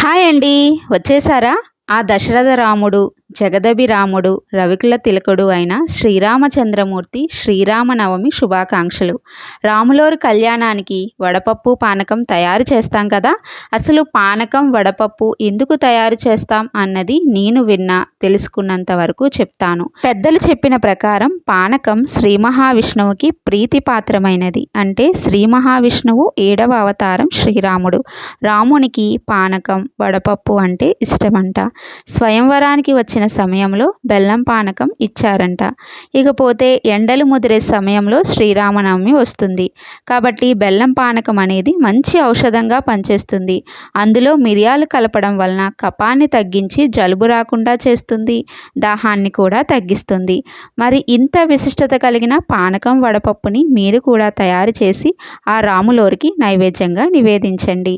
Hi అండి. వచ్చేసారా? ఆ దశరథ రాముడు, జగదభిరాముడు, రవికుల తిలకుడు అయిన శ్రీరామచంద్రమూర్తి శ్రీరామనవమి శుభాకాంక్షలు. రాములోరి కళ్యాణానికి వడపప్పు, పానకం తయారు చేస్తాం కదా! అసలు పానకం, వడపప్పు ఎందుకు తయారు చేస్తాం అన్నది నేను తెలుసుకున్నంత వరకు చెప్తాను. పెద్దలు చెప్పిన ప్రకారం పానకం శ్రీ మహావిష్ణువుకి ప్రీతిపాత్రమైనది. అంటే శ్రీ మహావిష్ణువు 7వ అవతారం శ్రీరాముడు. రామునికి పానకం, వడపప్పు అంటే ఇష్టమంట. స్వయంవరానికి వచ్చిన సమయంలో బెల్లం పానకం ఇచ్చారంట. ఇకపోతే ఎండలు ముదిరే సమయంలో శ్రీరామనవమి వస్తుంది కాబట్టి బెల్లం పానకం అనేది మంచి ఔషధంగా పనిచేస్తుంది. అందులో మిరియాలు కలపడం వలన కఫాన్ని తగ్గించి జలుబు రాకుండా చేస్తుంది, దాహాన్ని కూడా తగ్గిస్తుంది. మరి ఇంత విశిష్టత కలిగిన పానకం, వడపప్పుని మీరు కూడా తయారు చేసి ఆ రాములోరికి నైవేద్యంగా నివేదించండి.